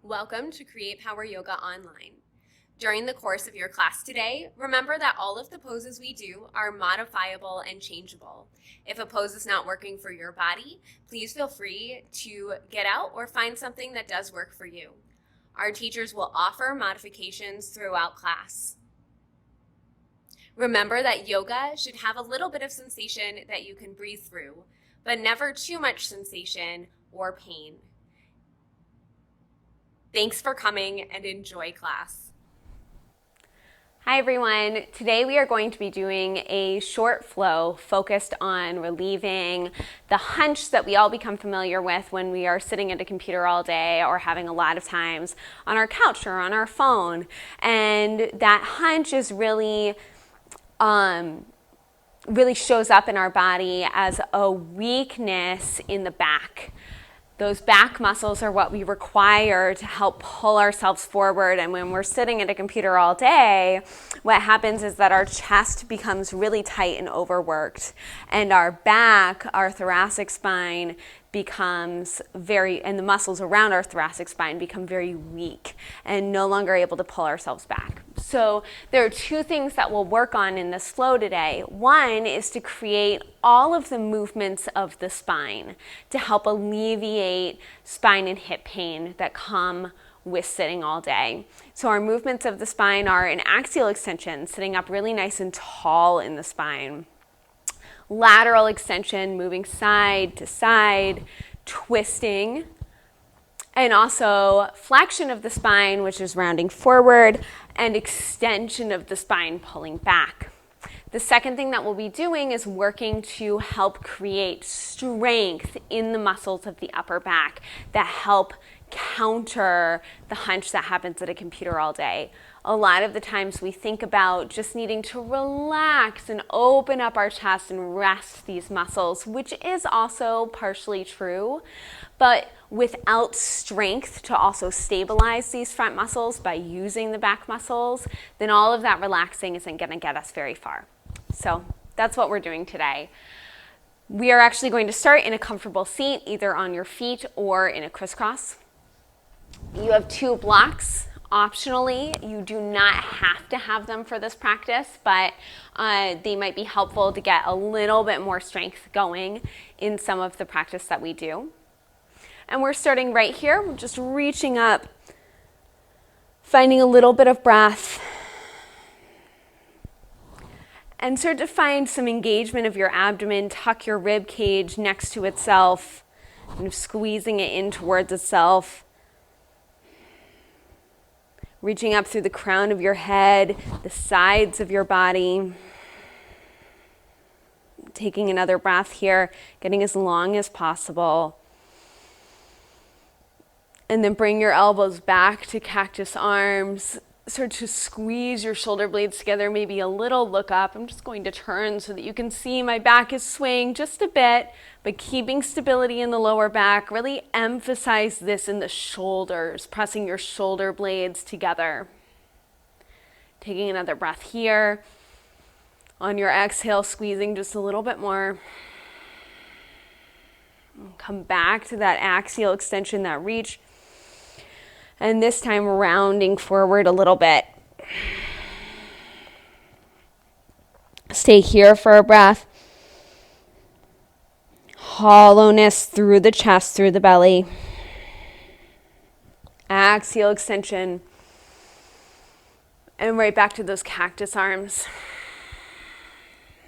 Welcome to Create Power Yoga Online. During the course of your class today, remember that all of the poses we do are modifiable and changeable. If a pose is not working for your body, please feel free to get out or find something that does work for you. Our teachers will offer modifications throughout class. Remember that yoga should have a little bit of sensation that you can breathe through, but never too much sensation or pain. Thanks for coming and enjoy class. Hi everyone. Today we are going to be doing a short flow focused on relieving the hunch that we all become familiar with when we are sitting at a computer all day or having a lot of times on our couch or on our phone. And that hunch is really shows up in our body as a weakness in the back. Those back muscles are what we require to help pull ourselves forward. And when we're sitting at a computer all day, what happens is that our chest becomes really tight and overworked. And our back, our thoracic spine, becomes and the muscles around our thoracic spine become very weak and no longer able to pull ourselves back. So there are two things that we'll work on in this flow today. One is to create all of the movements of the spine to help alleviate spine and hip pain that come with sitting all day. So our movements of the spine are an axial extension, sitting up really nice and tall in the spine. Lateral extension, moving side to side, twisting, and also flexion of the spine, which is rounding forward, and extension of the spine, pulling back. The second thing that we'll be doing is working to help create strength in the muscles of the upper back that help counter the hunch that happens at a computer all day. A lot of the times we think about just needing to relax and open up our chest and rest these muscles, which is also partially true, but without strength to also stabilize these front muscles by using the back muscles, then all of that relaxing isn't going to get us very far. So that's what we're doing today. We are actually going to start in a comfortable seat, either on your feet or in a crisscross. You have two blocks. Optionally, you do not have to have them for this practice, but they might be helpful to get a little bit more strength going in some of the practice that we do. And we're starting right here. We're just reaching up, finding a little bit of breath, and start to find some engagement of your abdomen. Tuck your rib cage next to itself, kind of squeezing it in towards itself. Reaching up through the crown of your head, the sides of your body. Taking another breath here, getting as long as possible. And then bring your elbows back to cactus arms. Start to squeeze your shoulder blades together, maybe a little look up. I'm just going to turn so that you can see my back is swaying just a bit, but keeping stability in the lower back. Really emphasize this in the shoulders, pressing your shoulder blades together. Taking another breath here. On your exhale, squeezing just a little bit more. Come back to that axial extension, that reach. And this time rounding forward a little bit. Stay here for a breath. Hollowness through the chest, through the belly. Axial extension. And right back to those cactus arms.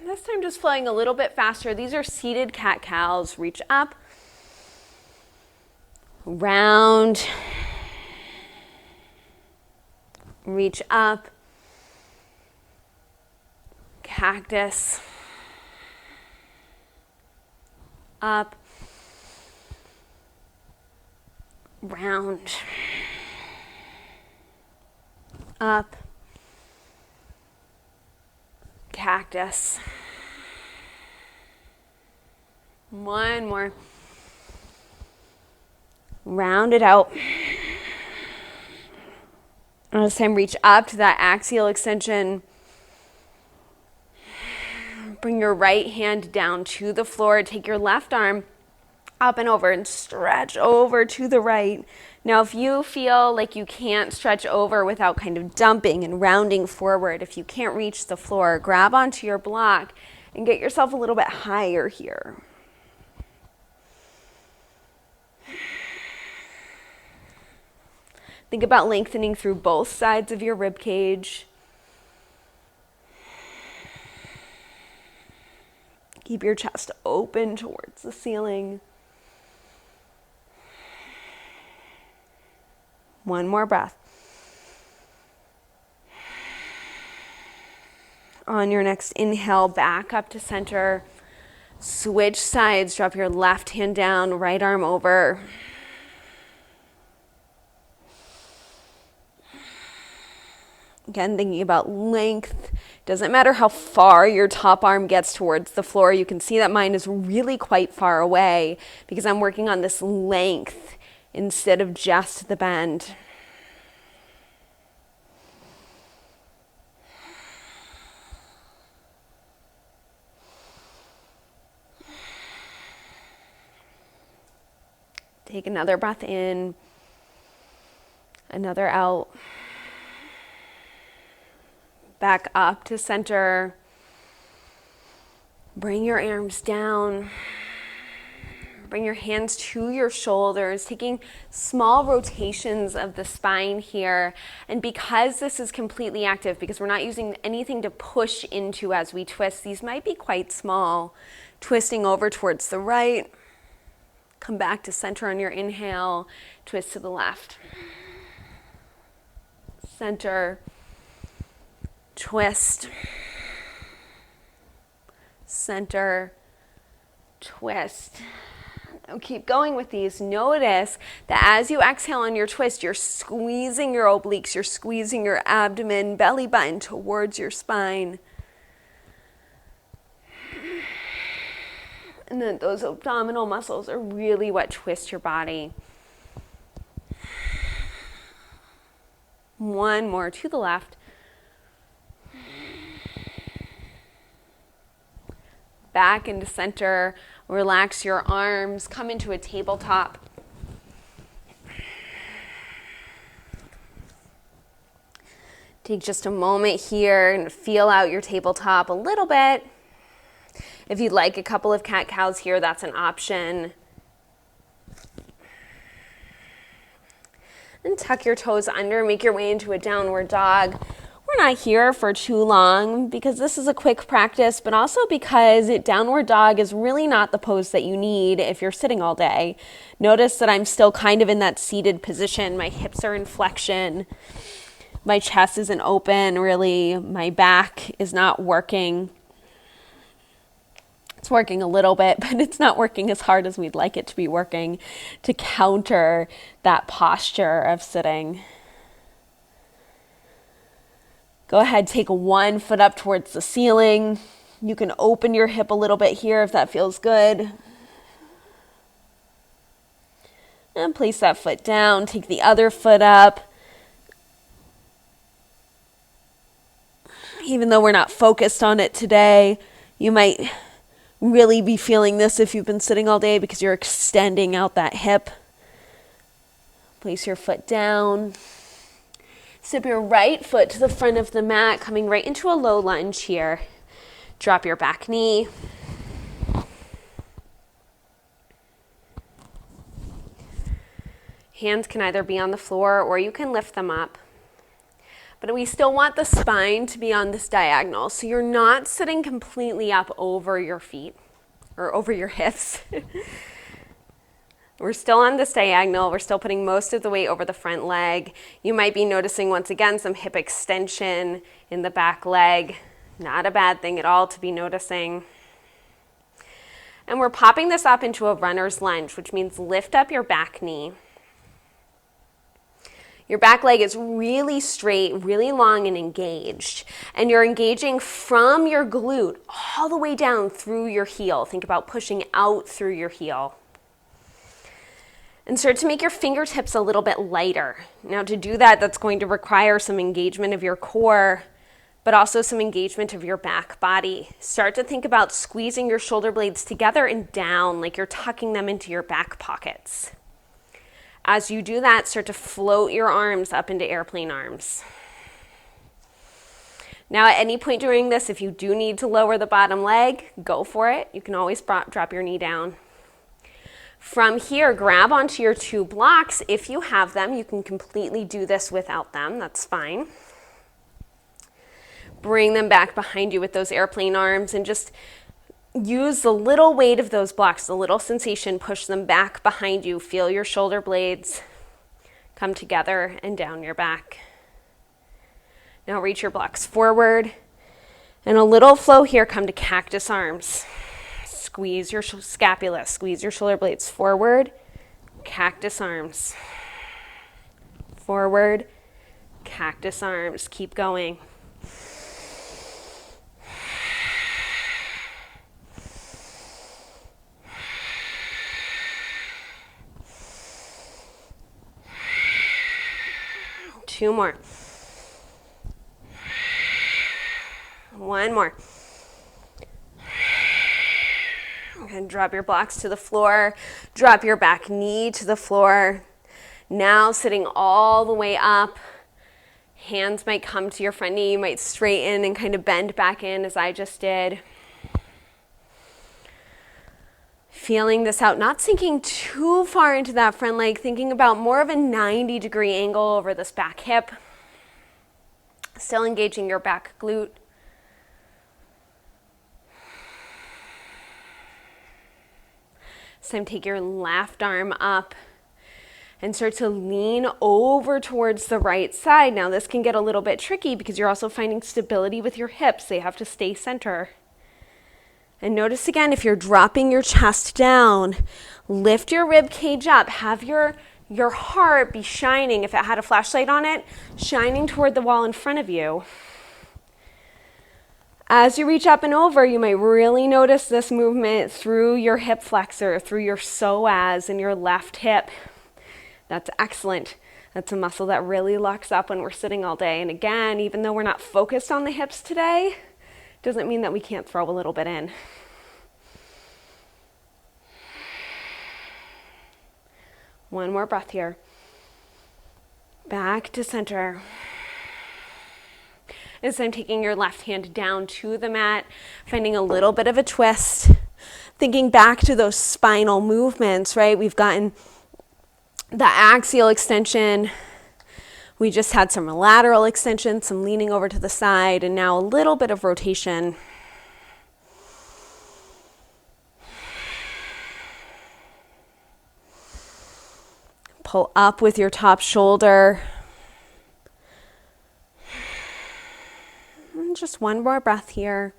This time just flowing a little bit faster. These are seated cat-cows. Reach up. Round. Reach up, cactus, up, round, up, cactus. One more. Round it out. This time, reach up to that axial extension. Bring your right hand down to the floor. Take your left arm Up and over, and stretch over to the right. Now, if you feel like you can't stretch over without kind of dumping and rounding forward, if you can't reach the floor, grab onto your block and get yourself a little bit higher here. Think about lengthening through both sides of your rib cage. Keep your chest open towards the ceiling. One more breath. On your next inhale, back up to center. Switch sides. Drop your left hand down, right arm over. Again, thinking about length. Doesn't matter how far your top arm gets towards the floor. You can see that mine is really quite far away because I'm working on this length instead of just the bend. Take another breath in, another out. Back up to center. Bring your arms down. Bring your hands to your shoulders, taking small rotations of the spine here. And because this is completely active, because we're not using anything to push into as we twist, these might be quite small. Twisting over towards the right. Come back to center on your inhale. Twist to the left. Center. Twist. Center. Twist. Now keep going with these. Notice that as you exhale on your twist, you're squeezing your obliques, you're squeezing your abdomen, belly button towards your spine. And then those abdominal muscles are really what twist your body. One more to the left. Back into center. Relax your arms. Come into a tabletop. Take just a moment here and feel out your tabletop a little bit. If you'd like a couple of cat-cows here, that's an option. And tuck your toes under, make your way into a downward dog. We're not here for too long because this is a quick practice, but also because downward dog is really not the pose that you need if you're sitting all day. Notice that I'm still kind of in that seated position. My hips are in flexion. My chest isn't open, really. My back is not working. It's working a little bit, but it's not working as hard as we'd like it to be working to counter that posture of sitting. Go ahead, take one foot up towards the ceiling. You can open your hip a little bit here if that feels good. And place that foot down, take the other foot up. Even though we're not focused on it today, you might really be feeling this if you've been sitting all day because you're extending out that hip. Place your foot down. Step your right foot to the front of the mat, coming right into a low lunge here. Drop your back knee. Hands can either be on the floor or you can lift them up. But we still want the spine to be on this diagonal. So you're not sitting completely up over your feet or over your hips. We're still on this diagonal. We're still putting most of the weight over the front leg. You might be noticing once again some hip extension in the back leg. Not a bad thing at all to be noticing. And we're popping this up into a runner's lunge, which means lift up your back knee. Your back leg is really straight, really long and engaged. And you're engaging from your glute all the way down through your heel. Think about pushing out through your heel. And start to make your fingertips a little bit lighter. Now to do that, that's going to require some engagement of your core, but also some engagement of your back body. Start to think about squeezing your shoulder blades together and down like you're tucking them into your back pockets. As you do that, start to float your arms up into airplane arms. Now, at any point during this, if you do need to lower the bottom leg, go for it. You can always drop your knee down. From here, grab onto your 2 blocks. If you have them, you can completely do this without them. That's fine. Bring them back behind you with those airplane arms and just use the little weight of those blocks, the little sensation, push them back behind you. Feel your shoulder blades come together and down your back. Now reach your blocks forward. And a little flow here, come to cactus arms. Squeeze your scapula, squeeze your shoulder blades forward, cactus arms. Forward, cactus arms. Keep going. Two more. One more. And drop your blocks to the floor. Drop your back knee to the floor. Now sitting all the way up. Hands might come to your front knee. You might straighten and kind of bend back in as I just did. Feeling this out, not sinking too far into that front leg, thinking about more of a 90-degree angle over this back hip. Still engaging your back glute. This time take your left arm up and start to lean over towards the right side. Now this can get a little bit tricky because you're also finding stability with your hips. They have to stay center. And notice again, if you're dropping your chest down, lift your rib cage up. Have your heart be shining, if it had a flashlight on it, shining toward the wall in front of you. As you reach up and over, you might really notice this movement through your hip flexor, through your psoas and your left hip. That's excellent. That's a muscle that really locks up when we're sitting all day. And again, even though we're not focused on the hips today, doesn't mean that we can't throw a little bit in. One more breath here. Back to center. This time taking your left hand down to the mat, finding a little bit of a twist. Thinking back to those spinal movements, right? We've gotten the axial extension. We just had some lateral extension, some leaning over to the side, and now a little bit of rotation. Pull up with your top shoulder. And just one more breath here.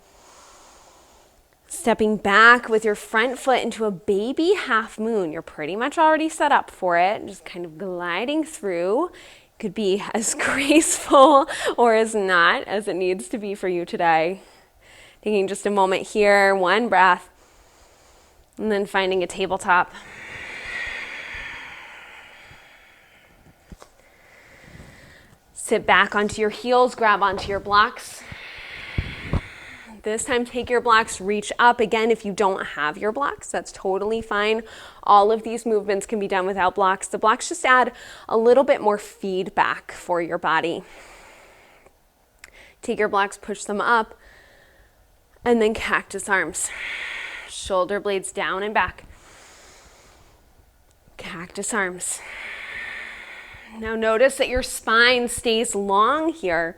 Stepping back with your front foot into a baby half moon. You're pretty much already set up for it. Just kind of gliding through. Could be as graceful or as not as it needs to be for you today. Taking just a moment here, one breath, and then finding a tabletop. Sit back onto your heels, grab onto your blocks. This time take your blocks, reach up. Again, if you don't have your blocks, that's totally fine. All of these movements can be done without blocks. The blocks just add a little bit more feedback for your body. Take your blocks, push them up, and then cactus arms. Shoulder blades down and back. Cactus arms. Now notice that your spine stays long here.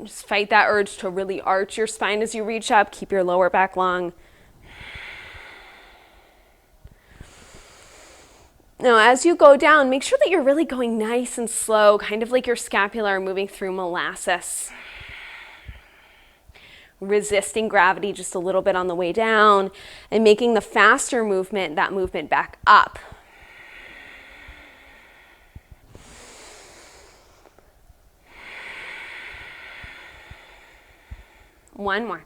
Just fight that urge to really arch your spine as you reach up. Keep your lower back long. Now, as you go down, make sure that you're really going nice and slow, kind of like your scapula are moving through molasses. Resisting gravity just a little bit on the way down and making the faster movement, that movement back up. One more.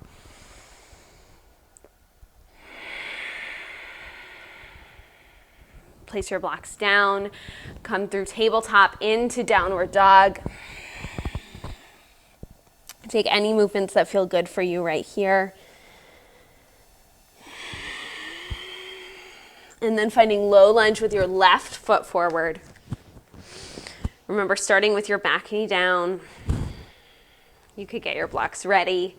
Place your blocks down, come through tabletop into downward dog. Take any movements that feel good for you right here. And then finding low lunge with your left foot forward. Remember, starting with your back knee down. You could get your blocks ready.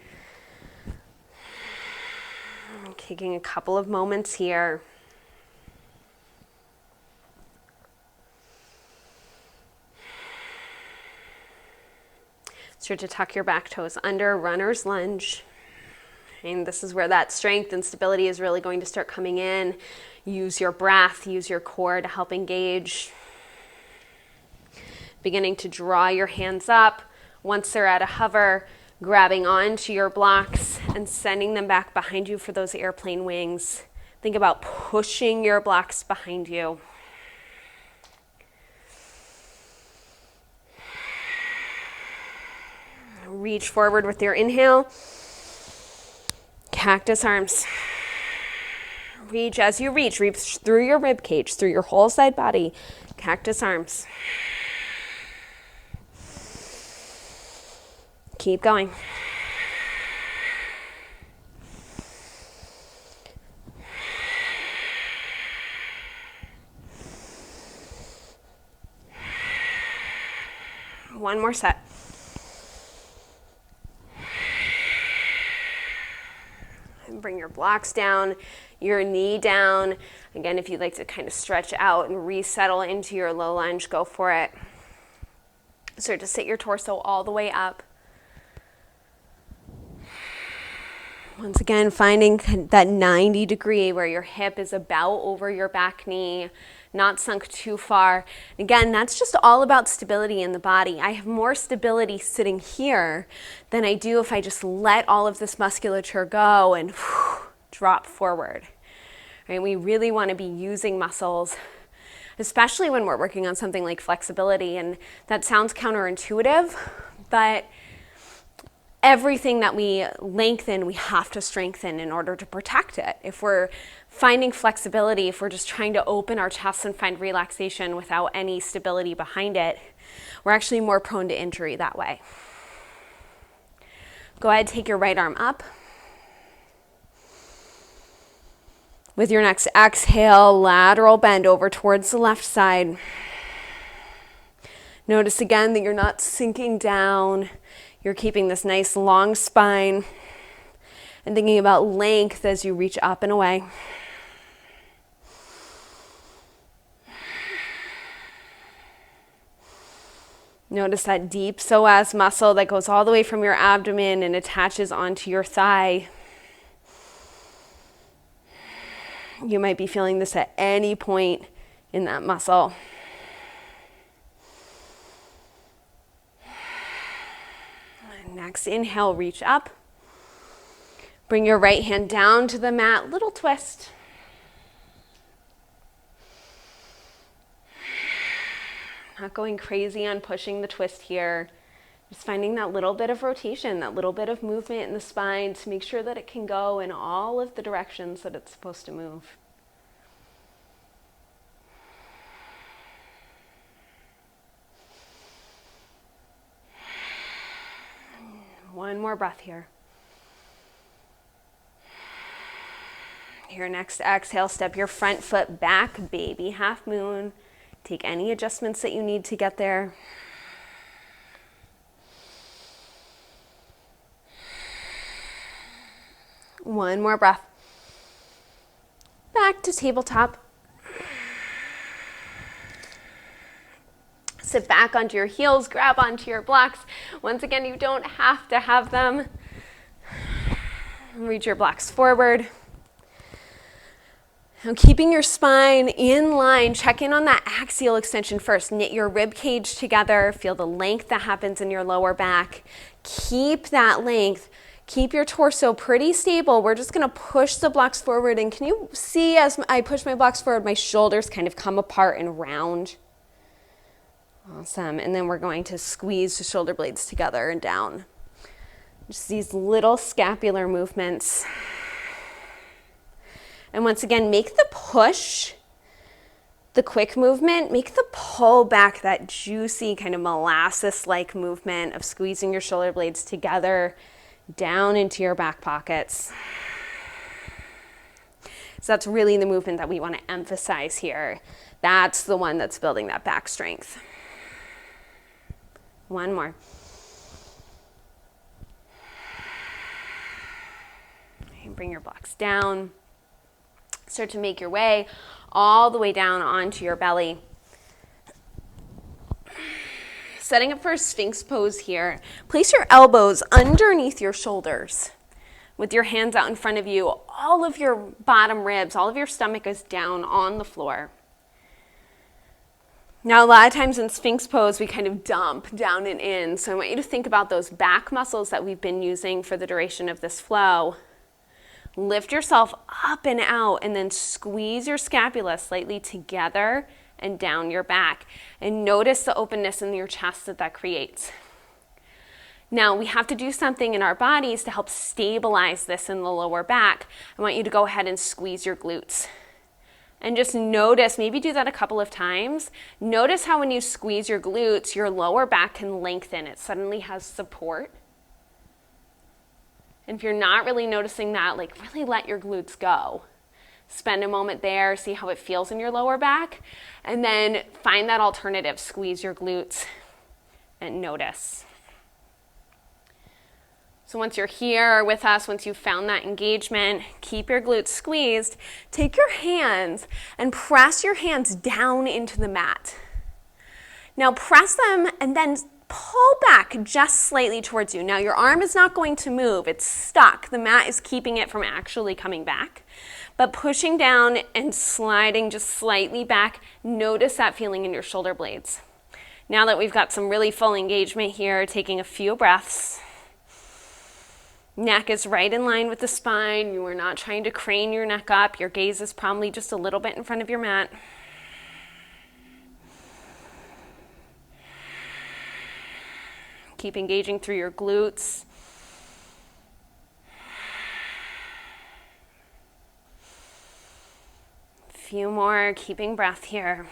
Taking a couple of moments here. Start to tuck your back toes under, runner's lunge. And this is where that strength and stability is really going to start coming in. Use your breath, use your core to help engage. Beginning to draw your hands up. Once they're at a hover, grabbing onto your blocks and sending them back behind you for those airplane wings. Think about pushing your blocks behind you. Reach forward with your inhale. Cactus arms. Reach as you reach through your rib cage, through your whole side body. Cactus arms. Keep going. One more set. And bring your blocks down, your knee down. Again, if you'd like to kind of stretch out and resettle into your low lunge, go for it. Start to sit your torso all the way up. Once again, finding that 90 degree where your hip is about over your back knee, not sunk too far. Again, that's just all about stability in the body. I have more stability sitting here than I do if I just let all of this musculature go and drop forward. Right? We really want to be using muscles, especially when we're working on something like flexibility. And that sounds counterintuitive, but everything that we lengthen, we have to strengthen in order to protect it. If we're finding flexibility, if we're just trying to open our chest and find relaxation without any stability behind it, we're actually more prone to injury that way. Go ahead, take your right arm up. With your next exhale, lateral bend over towards the left side. Notice again that you're not sinking down. You're keeping this nice long spine and thinking about length as you reach up and away. Notice that deep psoas muscle that goes all the way from your abdomen and attaches onto your thigh. You might be feeling this at any point in that muscle. Next, inhale, reach up. Bring your right hand down to the mat, little twist. Not going crazy on pushing the twist here. Just finding that little bit of rotation, that little bit of movement in the spine to make sure that it can go in all of the directions that it's supposed to move. One more breath here. Your next exhale, step your front foot back, baby half moon. Take any adjustments that you need to get there. One more breath. Back to tabletop. Sit back onto your heels, grab onto your blocks. Once again, you don't have to have them. Reach your blocks forward. Now keeping your spine in line, check in on that axial extension first. Knit your rib cage together. Feel the length that happens in your lower back. Keep that length. Keep your torso pretty stable. We're just going to push the blocks forward. And can you see as I push my blocks forward, my shoulders kind of come apart and round? Awesome. And then we're going to squeeze the shoulder blades together and down. Just these little scapular movements. And once again, make the push the quick movement, make the pull back that juicy kind of molasses-like movement of squeezing your shoulder blades together down into your back pockets. So that's really the movement that we want to emphasize here. That's the one that's building that back strength. One more. Bring your blocks down. Start to make your way all the way down onto your belly. Setting up for a Sphinx pose here. Place your elbows underneath your shoulders with your hands out in front of you. All of your bottom ribs, all of your stomach is down on the floor. Now, a lot of times in Sphinx pose, we kind of dump down and in. So I want you to think about those back muscles that we've been using for the duration of this flow. Lift yourself up and out, and then squeeze your scapula slightly together and down your back. And notice the openness in your chest that creates. Now, we have to do something in our bodies to help stabilize this in the lower back. I want you to go ahead and squeeze your glutes. And just notice, maybe do that a couple of times. Notice how when you squeeze your glutes, your lower back can lengthen. It suddenly has support. And if you're not really noticing that, like really let your glutes go. Spend a moment there, see how it feels in your lower back, and then find that alternative. Squeeze your glutes and notice. So once you're here with us, once you've found that engagement, keep your glutes squeezed. Take your hands and press your hands down into the mat. Now press them and then pull back just slightly towards you. Now your arm is not going to move. It's stuck. The mat is keeping it from actually coming back. But pushing down and sliding just slightly back, notice that feeling in your shoulder blades. Now that we've got some really full engagement here, taking a few breaths. Neck is right in line with the spine. You are not trying to crane your neck up. Your gaze is probably just a little bit in front of your mat. Keep engaging through your glutes. A few more, keeping breath here.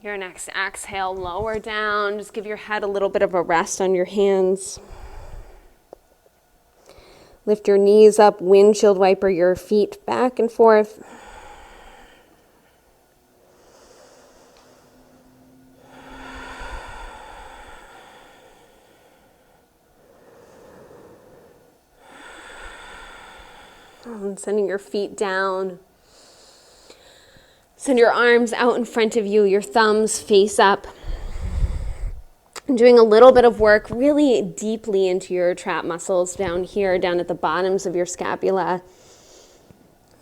Your next exhale, lower down. Just give your head a little bit of a rest on your hands. Lift your knees up, windshield wiper your feet back and forth. And sending your feet down. Send your arms out in front of you, your thumbs face up. And doing a little bit of work really deeply into your trap muscles down here, down at the bottoms of your scapula.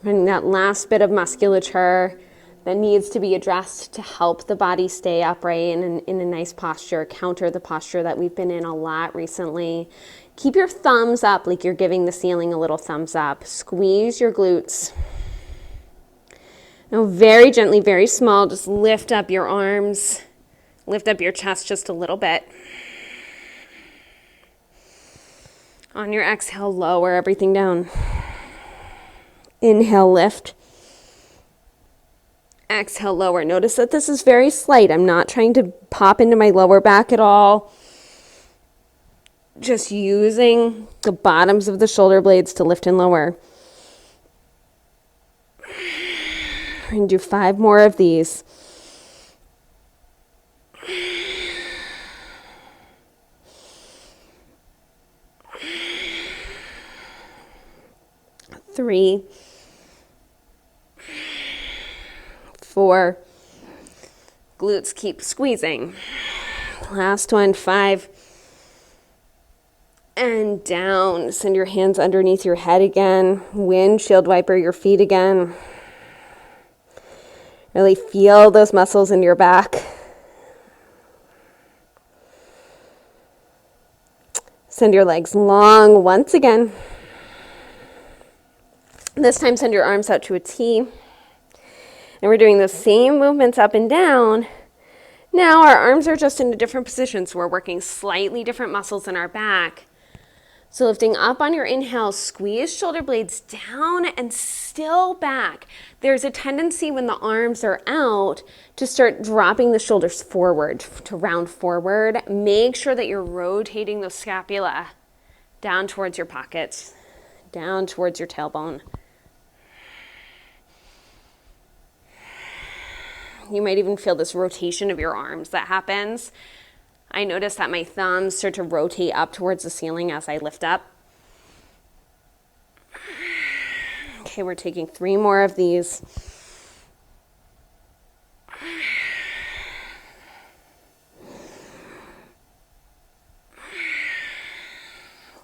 And that last bit of musculature that needs to be addressed to help the body stay upright and in a nice posture, counter the posture that we've been in a lot recently. Keep your thumbs up like you're giving the ceiling a little thumbs up. Squeeze your glutes. Now very gently, very small, just lift up your arms. Lift up your chest just a little bit. On your exhale, lower everything down. Inhale, lift. Exhale, lower. Notice that this is very slight. I'm not trying to pop into my lower back at all. Just using the bottoms of the shoulder blades to lift and lower. We're going to do 5 more of these. 3, 4. Glutes keep squeezing. Last one, 5. And down. Send your hands underneath your head again. Windshield wiper your feet again. Really feel those muscles in your back. Send your legs long once again. This time send your arms out to a T. And we're doing the same movements up and down. Now our arms are just in a different position, so we're working slightly different muscles in our back. So lifting up on your inhale, squeeze shoulder blades down and still back. There's a tendency when the arms are out to start dropping the shoulders forward, to round forward. Make sure that you're rotating the scapula down towards your pockets, down towards your tailbone. You might even feel this rotation of your arms that happens. I notice that my thumbs start to rotate up towards the ceiling as I lift up. Okay, we're taking 3 more of these.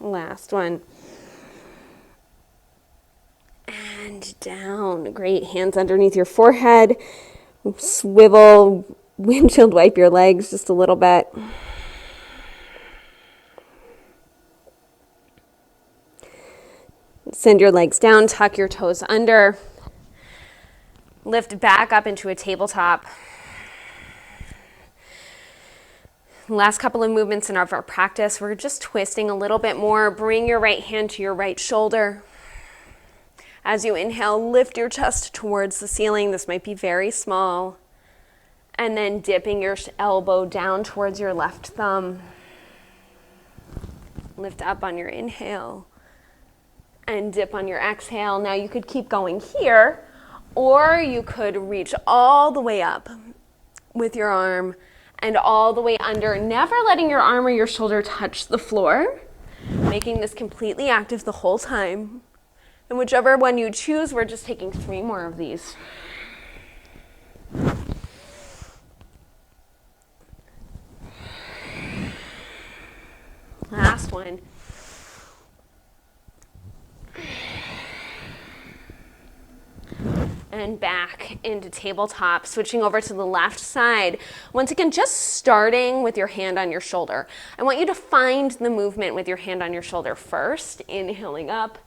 Last one. And down. Great. Hands underneath your forehead. Swivel, windshield wipe your legs just a little bit. Send your legs down, tuck your toes under. Lift back up into a tabletop. Last couple of movements in our practice, we're just twisting a little bit more. Bring your right hand to your right shoulder. As you inhale, lift your chest towards the ceiling. This might be very small. And then dipping your elbow down towards your left thumb. Lift up on your inhale. And dip on your exhale. Now you could keep going here, or you could reach all the way up with your arm and all the way under, never letting your arm or your shoulder touch the floor, making this completely active the whole time. And whichever one you choose, we're just taking 3 more of these. Last one. And back into tabletop, switching over to the left side. Once again, just starting with your hand on your shoulder. I want you to find the movement with your hand on your shoulder first, inhaling up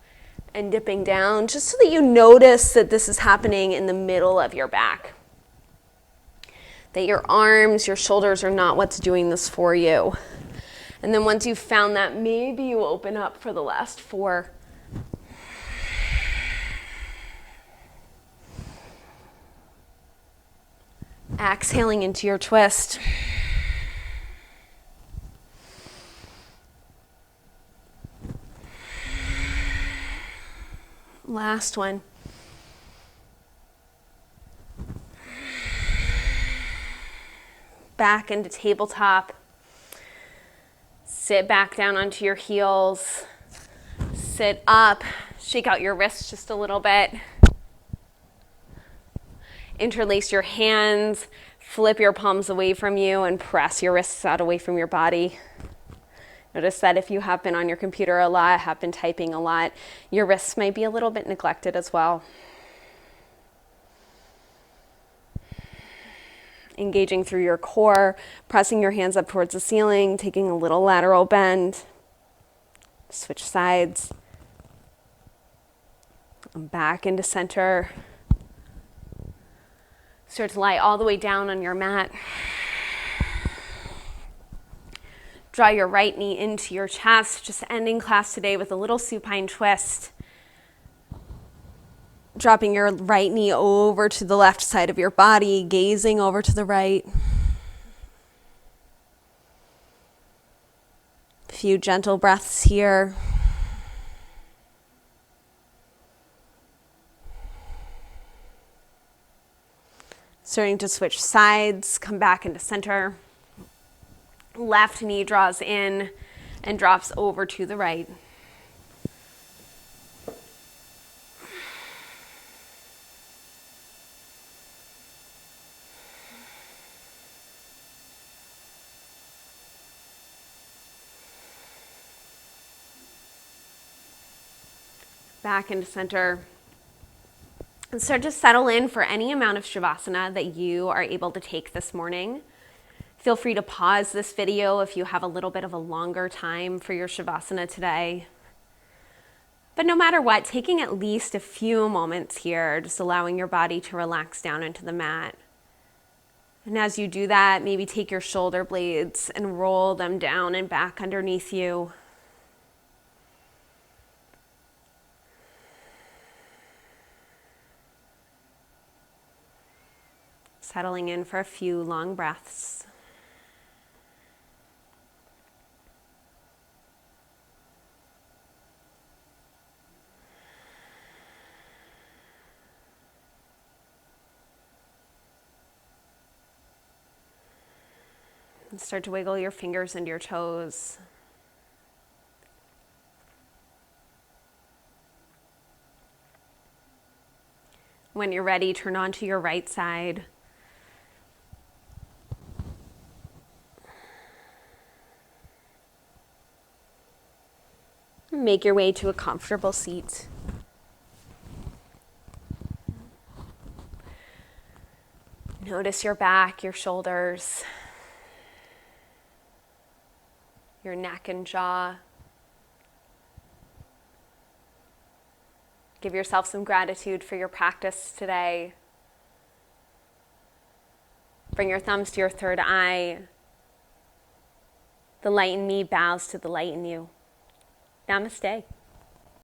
and dipping down, just so that you notice that this is happening in the middle of your back. That your arms, your shoulders are not what's doing this for you. And then once you've found that, maybe you open up for the last 4. Exhaling into your twist. Last one. Back into tabletop. Sit back down onto your heels. Sit up. Shake out your wrists just a little bit. Interlace your hands, flip your palms away from you, and press your wrists out away from your body. Notice that if you have been on your computer a lot, have been typing a lot, your wrists might be a little bit neglected as well. Engaging through your core, pressing your hands up towards the ceiling, taking a little lateral bend. Switch sides. Back into center. Start to lie all the way down on your mat. Draw your right knee into your chest, just ending class today with a little supine twist. Dropping your right knee over to the left side of your body, gazing over to the right. A few gentle breaths here. Starting to switch sides, come back into center. Left knee draws in and drops over to the right. Back into center. And start to settle in for any amount of Shavasana that you are able to take this morning. Feel free to pause this video if you have a little bit of a longer time for your Shavasana today. But no matter what, taking at least a few moments here, just allowing your body to relax down into the mat. And as you do that, maybe take your shoulder blades and roll them down and back underneath you. Settling in for a few long breaths. And start to wiggle your fingers and your toes. When you're ready, turn onto your right side. Make your way to a comfortable seat. Notice your back, your shoulders, your neck and jaw. Give yourself some gratitude for your practice today. Bring your thumbs to your third eye. The light in me bows to the light in you. Namaste.